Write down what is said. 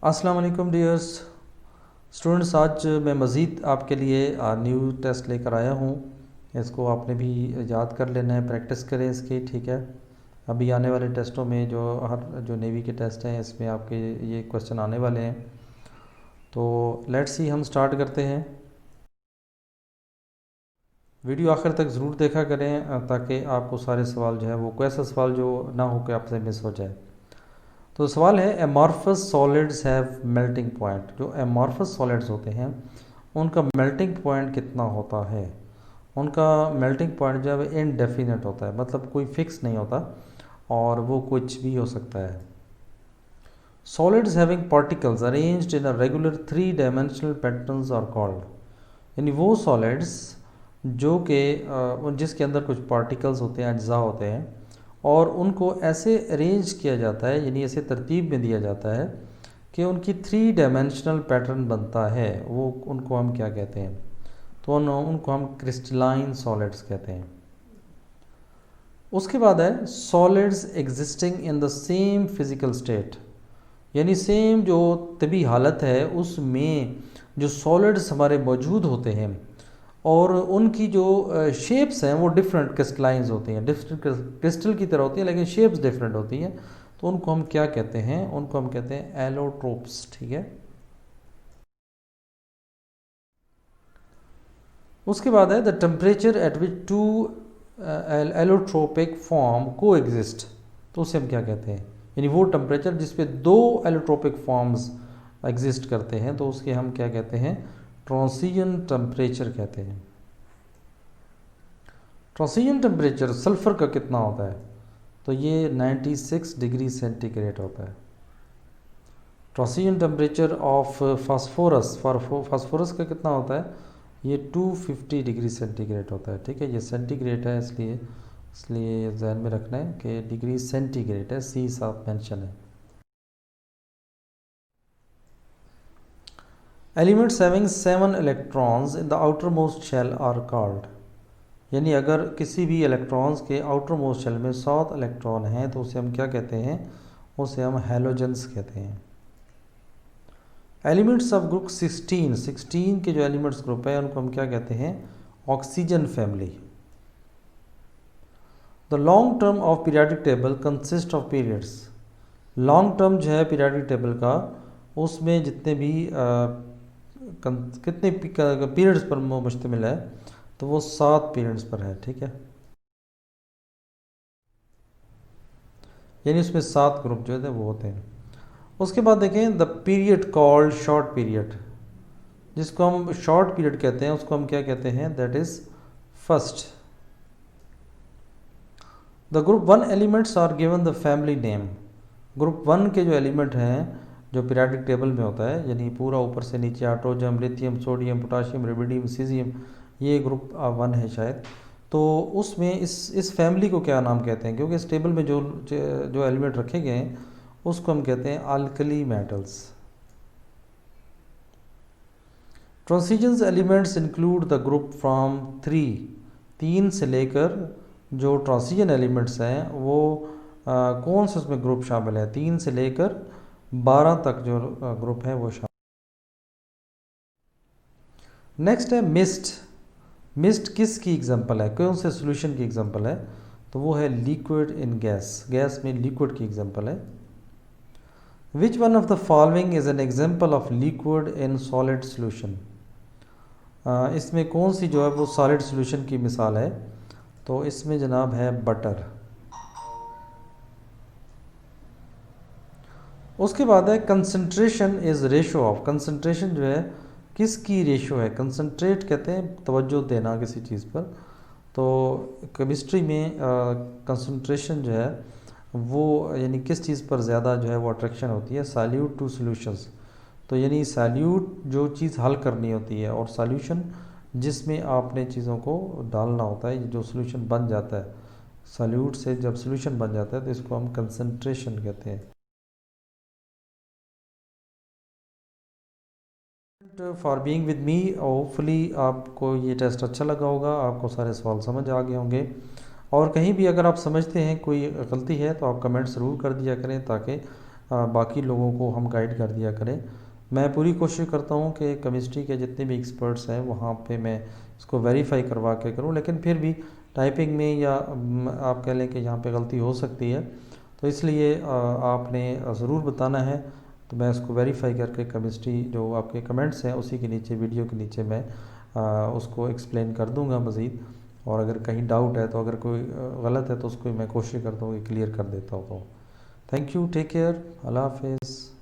अस्सलाम वालेकुम dears students. आज मैं मज़ीद आपके लिए न्यू टेस्ट लेकर आया हूँ। इसको आपने भी याद कर लेना है, प्रैक्टिस करें इसकी, ठीक है। अभी आने वाले टेस्टों में जो नेवी के टेस्ट हैं इसमें आपके ये क्वेश्चन आने वाले हैं। तो लेट्स सी, हम स्टार्ट करते हैं। वीडियो आखिर तक ज़रूर देखा करें ताकि आपको सारे सवाल जो है वो कोई ऐसा सवाल जो ना हो कि आपसे मिस हो जाए। तो सवाल है, amorphous solids have melting point. जो एमॉर्फस सॉलिड्स होते हैं उनका मेल्टिंग पॉइंट कितना होता है। उनका मेल्टिंग पॉइंट जो है इनडेफिनेट होता है, मतलब कोई फिक्स नहीं होता और वो कुछ भी हो सकता है। Solids having particles arranged in a regular 3 dimensional patterns are called. यानी वो सॉलिड्स जो कि जिसके अंदर कुछ पार्टिकल्स होते हैं, अज्जा होते हैं, और उनको ऐसे अरेंज किया जाता है, यानी ऐसे तरतीब में दिया जाता है कि उनकी 3 डायमेंशनल पैटर्न बनता है। वो उनको हम क्या कहते हैं? तो उनको हम क्रिस्टलाइन सॉलिड्स कहते हैं। उसके बाद है solids existing in the same physical state, यानी सेम जो तबी हालत है उसमें जो सॉलिड्स हमारे मौजूद होते हैं और उनकी जो शेप्स हैं वो डिफरेंट क्रिस्टलाइंस होती हैं, डिफरेंट क्रिस्टल की तरह होती हैं लेकिन शेप्स डिफरेंट होती हैं। तो उनको हम क्या कहते हैं? उनको हम कहते हैं एलोट्रोप्स, ठीक है। उसके बाद है the temperature at which two allotropic form coexist. तो उसे हम क्या कहते हैं? यानी वो टेम्परेचर जिस पे 2 एलोट्रोपिक फॉर्म्स एग्जिस्ट करते हैं तो उसके हम क्या कहते हैं? ट्रांजिशन टेम्परेचर कहते हैं। ट्रांजिशन टेम्परेचर सल्फ़र का कितना होता है? तो ये 96 डिग्री सेंटीग्रेड होता है। ट्रांजिशन टेम्परेचर ऑफ फास्फोरस का कितना होता है? ये 250 डिग्री सेंटीग्रेड होता है, ठीक है। ये सेंटीग्रेड है इसलिए ध्यान में रखना है कि डिग्री सेंटीग्रेड है, सी साथ मेंशन है। Elements having 7 electrons in the outermost shell are called. यानी अगर किसी भी इलेक्ट्रॉन्स के आउटर मोस्ट शेल में 7 इलेक्ट्रॉन हैं तो उसे हम क्या कहते हैं? उसे हम हैलोजेंस कहते हैं। एलिमेंट्स ऑफ ग्रुप 16 के जो एलिमेंट्स ग्रुप है उनको हम क्या कहते हैं? Oxygen family. The long term of periodic table consist of periods. Long term जो है पीरियाडिक टेबल का, उसमें जितने भी कितने पीरियड्स पर मुश्तमिल है तो वो 7 पीरियड्स पर है, ठीक है। यानी उसमें 7 ग्रुप जो है वो होते हैं। उसके बाद देखें the period called short period, जिसको हम शॉर्ट पीरियड कहते हैं उसको हम क्या कहते हैं? That is first. The group 1 elements are given the family name. Group 1 के जो एलिमेंट हैं जो पीरियाडिक टेबल में होता है, यानी पूरा ऊपर से नीचे hydrogen, lithium, sodium, potassium, rubidium, caesium, ये ग्रुप 1 है शायद। तो उसमें इस फैमिली को क्या नाम कहते हैं? क्योंकि इस टेबल में जो एलिमेंट रखे गए हैं उसको हम कहते हैं alkali metals. Transitions elements include the group from 3 से लेकर जो ट्रांजिशन एलिमेंट्स हैं वो कौन से उसमें ग्रुप शामिल है? 3 से लेकर 12 तक जो ग्रुप है वो शामिल। नेक्स्ट है मिस्ट। मिस्ट किस की एग्जांपल है? कौन से सॉल्यूशन की एग्जांपल है? तो वो है लिक्विड इन गैस। गैस में लिक्विड की एग्जांपल है। Which one of the following is an example of liquid in solid solution. इसमें कौन सी जो है वो सॉलिड सॉल्यूशन की मिसाल है? तो इसमें जनाब है बटर। उसके बाद है concentration is ratio of. Concentration जो है किसकी रेशो है? कंसंट्रेट कहते हैं तवज्जो देना किसी चीज़ पर। तो केमिस्ट्री में कंसंट्रेशन जो है वो यानी किस चीज़ पर ज़्यादा जो है वो अट्रैक्शन होती है? Solute to solutions. तो यानी सॉल्यूट जो चीज़ हल करनी होती है और सॉल्यूशन जिसमें आपने चीज़ों को डालना होता है, जो सॉल्यूशन बन जाता है, सॉल्यूट से जब सॉल्यूशन बन जाता है तो इसको हम कंसंट्रेशन कहते हैं। For being with me, hopefully आपको ये टेस्ट अच्छा लगा होगा, आपको सारे सवाल समझ आ गए होंगे। और कहीं भी अगर आप समझते हैं कोई गलती है तो आप कमेंट ज़रूर कर दिया करें ताकि बाकी लोगों को हम गाइड कर दिया करें। मैं पूरी कोशिश करता हूँ कि केमिस्ट्री के जितने भी एक्सपर्ट्स हैं वहाँ पे मैं इसको वेरीफाई करवा के करूँ, लेकिन फिर भी टाइपिंग में या आप कह लें कि यहाँ पे गलती हो सकती है, तो इसलिए आपने ज़रूर बताना है। तो मैं इसको वेरीफाई करके केमिस्ट्री जो आपके कमेंट्स हैं उसी के नीचे, वीडियो के नीचे मैं उसको एक्सप्लेन कर दूंगा मज़ीद। और अगर कहीं डाउट है तो अगर कोई गलत है तो उसको मैं कोशिश करता हूँ कि क्लियर कर देता हूँ। तो थैंक यू, टेक केयर, अल्लाह हाफिज़।